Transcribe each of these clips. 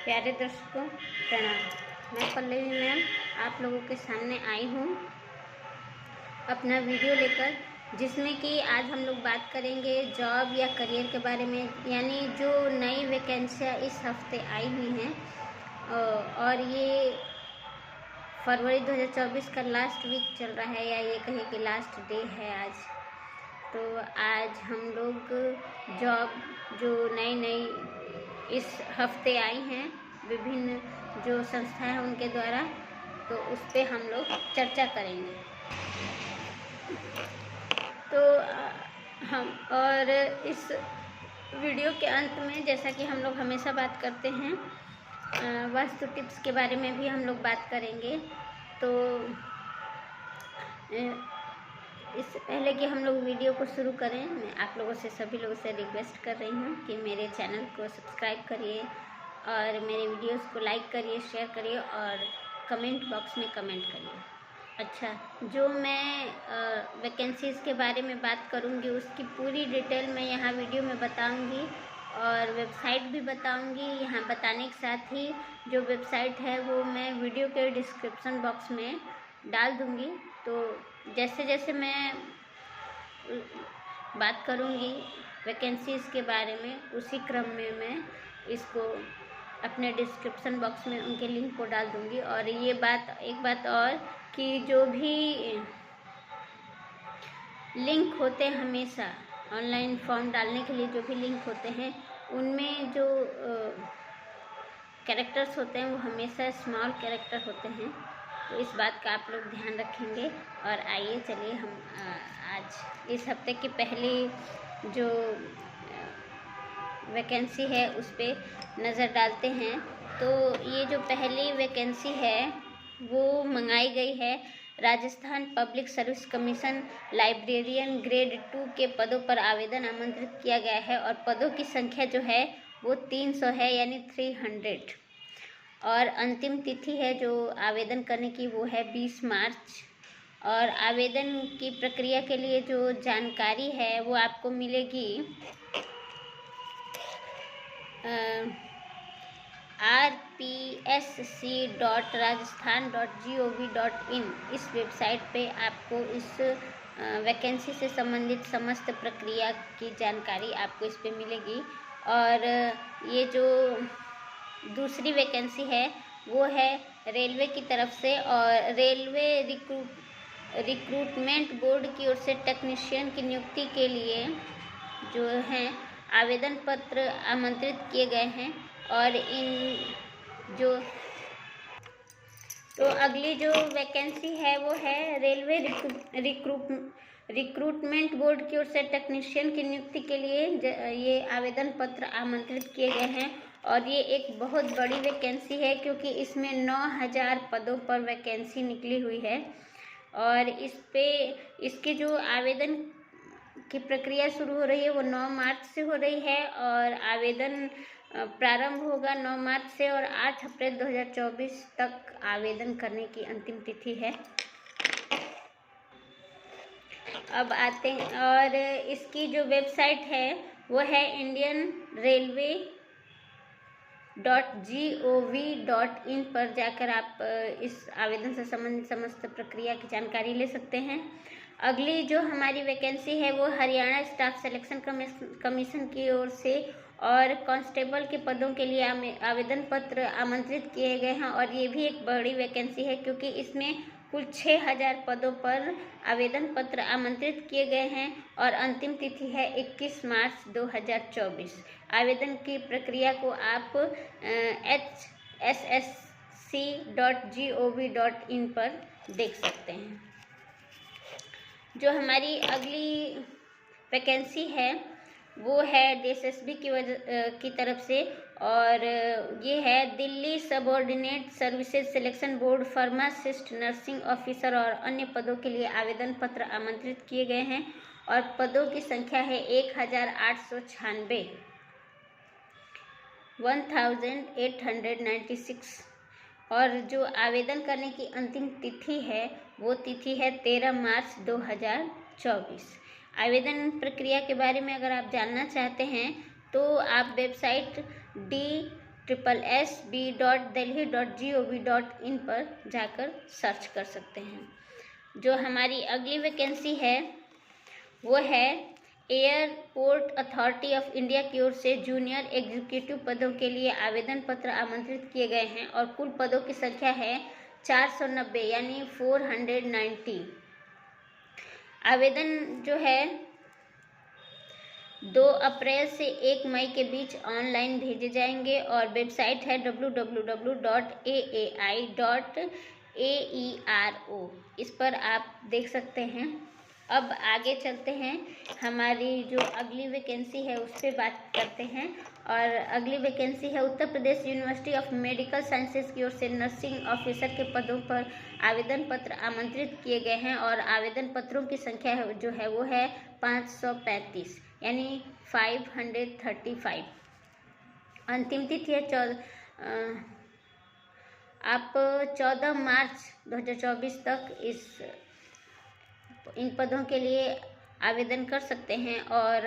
प्यारे दर्शकों प्रणाम। मैं पल्लवी मैम आप लोगों के सामने आई हूँ अपना वीडियो लेकर, जिसमें कि आज हम लोग बात करेंगे जॉब या करियर के बारे में, यानी जो नई वैकेंसियाँ इस हफ्ते आई हुई हैं और ये फरवरी 2024 का लास्ट वीक चल रहा है, या ये कहें कि लास्ट डे है आज। तो आज हम लोग जॉब जो नई इस हफ्ते आई हैं विभिन्न जो संस्थाएं हैं उनके द्वारा, तो उस पर हम लोग चर्चा करेंगे। तो हम और इस वीडियो के अंत में, जैसा कि हम लोग हमेशा बात करते हैं, वास्तु टिप्स के बारे में भी हम लोग बात करेंगे। तो इससे पहले कि हम लोग वीडियो को शुरू करें, मैं आप लोगों से सभी लोगों से रिक्वेस्ट कर रही हूँ कि मेरे चैनल को सब्सक्राइब करिए और मेरे वीडियोस को लाइक करिए, शेयर करिए और कमेंट बॉक्स में कमेंट करिए। अच्छा, जो मैं वैकेंसीज़ के बारे में बात करूँगी उसकी पूरी डिटेल मैं यहाँ वीडियो में बताऊँगी और वेबसाइट भी बताऊँगी। यहाँ बताने के साथ ही जो वेबसाइट है वो मैं वीडियो के डिस्क्रिप्शन बॉक्स में डाल दूँगी। तो जैसे जैसे मैं बात करूँगी वैकेंसीज़ के बारे में, उसी क्रम में मैं इसको अपने डिस्क्रिप्शन बॉक्स में उनके लिंक को डाल दूँगी। और ये एक बात और कि जो भी लिंक होते हैं हमेशा ऑनलाइन फॉर्म डालने के लिए, जो भी लिंक होते हैं उनमें जो कैरेक्टर्स होते हैं वो हमेशा स्मॉल कैरेक्टर होते हैं। तो इस बात का आप लोग ध्यान रखेंगे। और आइए चलिए हम आज इस हफ्ते की पहली जो वैकेंसी है उस पर नज़र डालते हैं। तो ये जो पहली वैकेंसी है वो मंगाई गई है Rajasthan public service commission librarian grade 2 के पदों पर आवेदन आमंत्रित किया गया है और पदों की संख्या जो है वो 300 है, यानी 300। और अंतिम तिथि है जो आवेदन करने की वो है 20 मार्च। और आवेदन की प्रक्रिया के लिए जो जानकारी है वो आपको मिलेगी rpsc.rajasthan.gov.in इस वेबसाइट पे आपको इस वैकेंसी से संबंधित समस्त प्रक्रिया की जानकारी आपको इस पे मिलेगी। और ये जो दूसरी वैकेंसी है वो है रेलवे की तरफ से, और रेलवे रिक्रूटमेंट बोर्ड की ओर से टेक्नीशियन की नियुक्ति के लिए जो हैं आवेदन पत्र आमंत्रित किए गए हैं। और तो अगली जो वैकेंसी है वो है रेलवे रिक्रूटमेंट बोर्ड की ओर से टेक्नीशियन की नियुक्ति के लिए ये आवेदन पत्र आमंत्रित किए गए हैं। और ये एक बहुत बड़ी वैकेंसी है क्योंकि इसमें 9000 पदों पर वैकेंसी निकली हुई है। और इसके जो आवेदन की प्रक्रिया शुरू हो रही है वो 9 मार्च से हो रही है और आवेदन प्रारंभ होगा 9 मार्च से, और 8 अप्रैल 2024 तक आवेदन करने की अंतिम तिथि है। अब आते हैं, और इसकी जो वेबसाइट है वो है indian.railway.gov.in पर जाकर आप इस आवेदन से संबंधित समस्त प्रक्रिया की जानकारी ले सकते हैं। अगली जो हमारी वैकेंसी है वो हरियाणा स्टाफ सिलेक्शन कमीशन की ओर से और कांस्टेबल के पदों के लिए आवेदन पत्र आमंत्रित किए गए हैं। और ये भी एक बड़ी वैकेंसी है क्योंकि इसमें कुल 6000 पदों पर आवेदन पत्र आमंत्रित किए गए हैं और अंतिम तिथि है 21 मार्च 2024। आवेदन की प्रक्रिया को आप hssc.gov.in पर देख सकते हैं। जो हमारी अगली वैकेंसी है वो है DSSB की तरफ से, और ये है Delhi subordinate services selection board pharmacist, nursing officer और अन्य पदों के लिए आवेदन पत्र आमंत्रित किए गए हैं। और पदों की संख्या है 1896। और जो आवेदन करने की अंतिम तिथि है वो तिथि है 13 मार्च 2024। आवेदन प्रक्रिया के बारे में अगर आप जानना चाहते हैं तो आप वेबसाइट www.delhi.gov.in पर जाकर सर्च कर सकते हैं। जो हमारी अगली वैकेंसी है वो है एयरपोर्ट अथॉरिटी ऑफ इंडिया की ओर से जूनियर एग्जीक्यूटिव पदों के लिए आवेदन पत्र आमंत्रित किए गए हैं और कुल पदों की संख्या है 490 यानी 490। आवेदन जो है 2 अप्रैल से 1 मई के बीच ऑनलाइन भेजे जाएंगे और वेबसाइट है www.aai.aero। इस पर आप देख सकते हैं। अब आगे चलते हैं, हमारी जो अगली वैकेंसी है उस पर बात करते हैं। और अगली वैकेंसी है Uttar Pradesh university of medical sciences की ओर से नर्सिंग ऑफिसर के पदों पर आवेदन पत्र आमंत्रित किए गए हैं और आवेदन पत्रों की संख्या है जो है वो है 535 यानी 535। अंतिम तिथि है 14 मार्च 2024 तक इन पदों के लिए आवेदन कर सकते हैं। और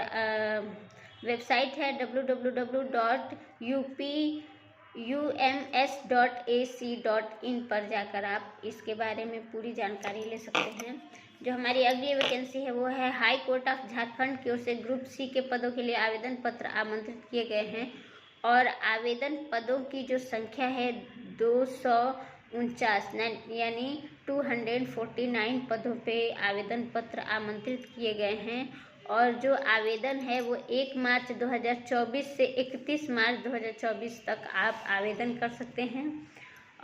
वेबसाइट है www.upums.ac.in पर जाकर आप इसके बारे में पूरी जानकारी ले सकते हैं। जो हमारी अगली वैकेंसी है वो है हाई कोर्ट ऑफ झारखंड की ओर से ग्रुप सी के पदों के लिए आवेदन पत्र आमंत्रित किए गए हैं और आवेदन पदों की जो संख्या है 249 यानी 249 पदों पे आवेदन पत्र आमंत्रित किए गए हैं। और जो आवेदन है वो 1 मार्च 2024 से 31 मार्च 2024 तक आप आवेदन कर सकते हैं।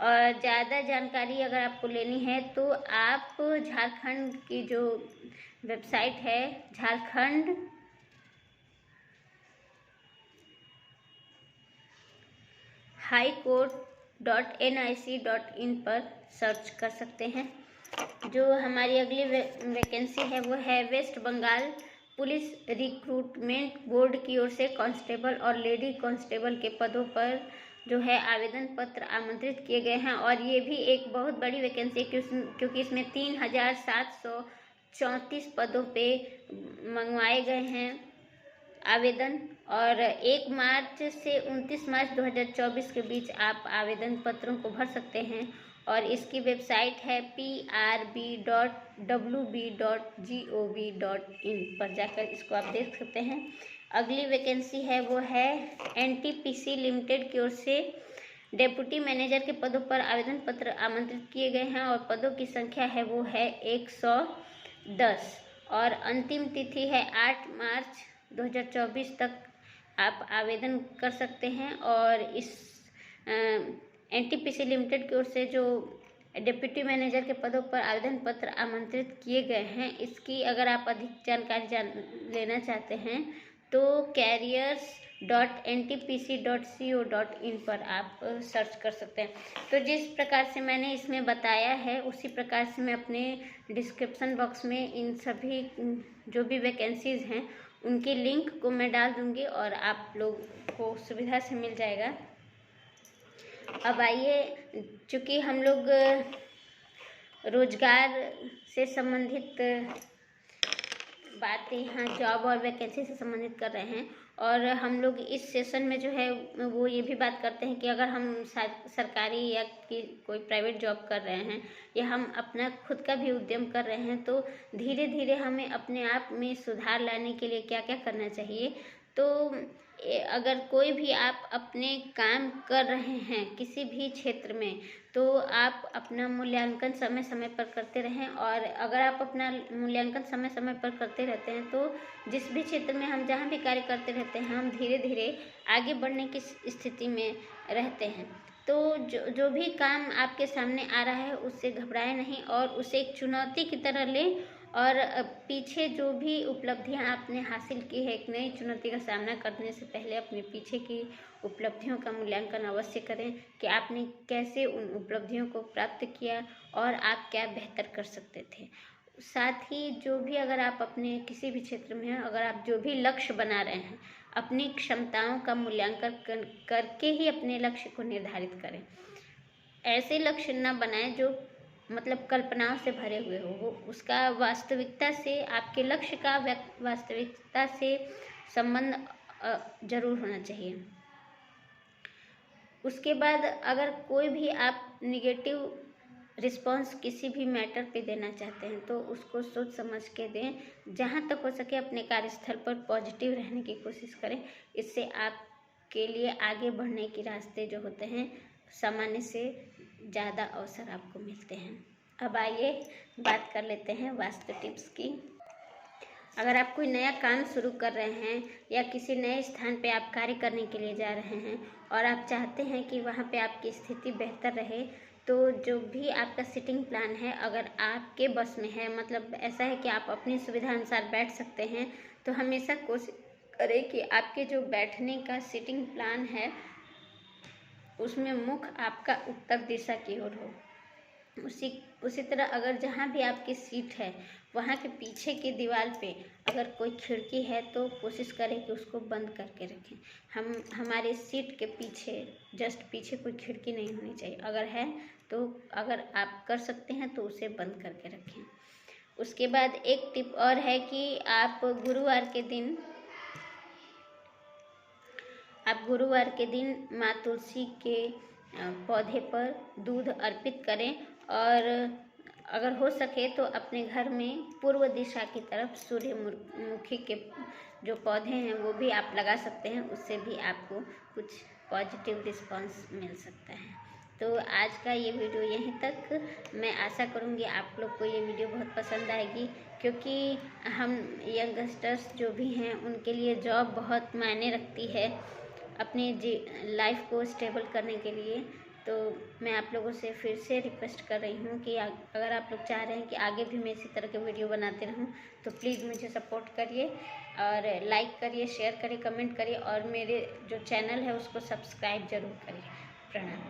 और ज़्यादा जानकारी अगर आपको लेनी है तो आप झारखंड की जो वेबसाइट है झारखंड highcourt.nic.in पर सर्च कर सकते हैं। जो हमारी अगली वैकेंसी है वो है West Bengal police recruitment board की ओर से कांस्टेबल और लेडी कांस्टेबल के पदों पर जो है आवेदन पत्र आमंत्रित किए गए हैं। और ये भी एक बहुत बड़ी वैकेंसी है क्योंकि इसमें 3734 पदों पे मंगवाए गए हैं आवेदन। और 1 मार्च से 29 मार्च 2024 के बीच आप आवेदन पत्रों को भर सकते हैं। और इसकी वेबसाइट है prb.wb.gov.in पर जाकर इसको आप देख सकते हैं। अगली वैकेंसी है वो है एनटीपीसी लिमिटेड की ओर से डेप्यूटी मैनेजर के पदों पर आवेदन पत्र आमंत्रित किए गए हैं और पदों की संख्या है वो है 110 और अंतिम तिथि है 8 मार्च 2024 तक आप आवेदन कर सकते हैं। और इस एनटीपीसी लिमिटेड की ओर से जो डिप्टी मैनेजर के पदों पर आवेदन पत्र आमंत्रित किए गए हैं, इसकी अगर आप अधिक जानकारी लेना चाहते हैं तो careers.ntpc.co.in पर आप सर्च कर सकते हैं। तो जिस प्रकार से मैंने इसमें बताया है उसी प्रकार से मैं अपने डिस्क्रिप्शन बॉक्स में इन सभी जो भी वैकेंसीज़ हैं उनकी लिंक को मैं डाल दूंगी और आप लोग को सुविधा से मिल जाएगा। अब आइए, चूँकि हम लोग रोजगार से संबंधित बातें यहाँ जॉब और वैकेंसी से संबंधित कर रहे हैं और हम लोग इस सेशन में जो है वो ये भी बात करते हैं कि अगर हम सरकारी या कोई प्राइवेट जॉब कर रहे हैं या हम अपना खुद का भी उद्यम कर रहे हैं तो धीरे धीरे हमें अपने आप में सुधार लाने के लिए क्या क्या करना चाहिए। तो अगर कोई भी आप अपने काम कर रहे हैं किसी भी क्षेत्र में तो आप अपना मूल्यांकन समय समय पर करते रहें। और अगर आप अपना मूल्यांकन समय समय पर करते रहते हैं तो जिस भी क्षेत्र में हम जहाँ भी कार्य करते रहते हैं हम धीरे धीरे आगे बढ़ने की स्थिति में रहते हैं। तो जो भी काम आपके सामने आ रहा है उससे घबराएं नहीं और उसे एक चुनौती की तरह लें और पीछे जो भी उपलब्धियां आपने हासिल की है, एक नई चुनौती का सामना करने से पहले अपने पीछे की उपलब्धियों का मूल्यांकन अवश्य करें कि आपने कैसे उन उपलब्धियों को प्राप्त किया और आप क्या बेहतर कर सकते थे। साथ ही जो भी अगर आप अपने किसी भी क्षेत्र में हैं, अगर आप जो भी लक्ष्य बना रहे हैं अपनी क्षमताओं का मूल्यांकन करके ही अपने लक्ष्य को निर्धारित करें। ऐसे लक्ष्य न बनाएं जो मतलब कल्पनाओं से भरे हुए हो, उसका वास्तविकता से आपके लक्ष्य का वास्तविकता से संबंध जरूर होना चाहिए। उसके बाद अगर कोई भी आप निगेटिव रिस्पॉन्स किसी भी मैटर पे देना चाहते हैं तो उसको सोच समझ के दें। जहाँ तक हो सके अपने कार्यस्थल पर पॉजिटिव रहने की कोशिश करें। इससे आपके लिए आगे बढ़ने के रास्ते जो होते हैं सामान्य से ज़्यादा अवसर आपको मिलते हैं। अब आइए बात कर लेते हैं वास्तु टिप्स की। अगर आप कोई नया काम शुरू कर रहे हैं या किसी नए स्थान पे आप कार्य करने के लिए जा रहे हैं और आप चाहते हैं कि वहाँ पे आपकी स्थिति बेहतर रहे, तो जो भी आपका सिटिंग प्लान है अगर आपके बस में है, मतलब ऐसा है कि आप अपनी सुविधा अनुसार बैठ सकते हैं, तो हमेशा कोशिश करें कि आपके जो बैठने का सिटिंग प्लान है उसमें मुख आपका उत्तर दिशा की ओर हो। उसी तरह अगर जहाँ भी आपकी सीट है वहाँ के पीछे की दीवार पे अगर कोई खिड़की है तो कोशिश करें कि उसको बंद करके रखें। हमारे सीट के पीछे जस्ट पीछे कोई खिड़की नहीं होनी चाहिए। अगर है तो अगर आप कर सकते हैं तो उसे बंद करके रखें। उसके बाद एक टिप और है कि आप गुरुवार के दिन माँ तुलसी के पौधे पर दूध अर्पित करें और अगर हो सके तो अपने घर में पूर्व दिशा की तरफ सूर्यमुखी के जो पौधे हैं वो भी आप लगा सकते हैं। उससे भी आपको कुछ पॉजिटिव रिस्पांस मिल सकता है। तो आज का ये वीडियो यहीं तक। मैं आशा करूँगी आप लोग को ये वीडियो बहुत पसंद आएगी, क्योंकि हम यंगस्टर्स जो भी हैं उनके लिए जॉब बहुत मायने रखती है अपनी लाइफ को स्टेबल करने के लिए। तो मैं आप लोगों से फिर से रिक्वेस्ट कर रही हूँ कि अगर आप लोग चाह रहे हैं कि आगे भी मैं इसी तरह के वीडियो बनाते रहूँ तो प्लीज़ मुझे सपोर्ट करिए और लाइक करिए, शेयर करिए, कमेंट करिए और मेरे जो चैनल है उसको सब्सक्राइब ज़रूर करिए। प्रणाम।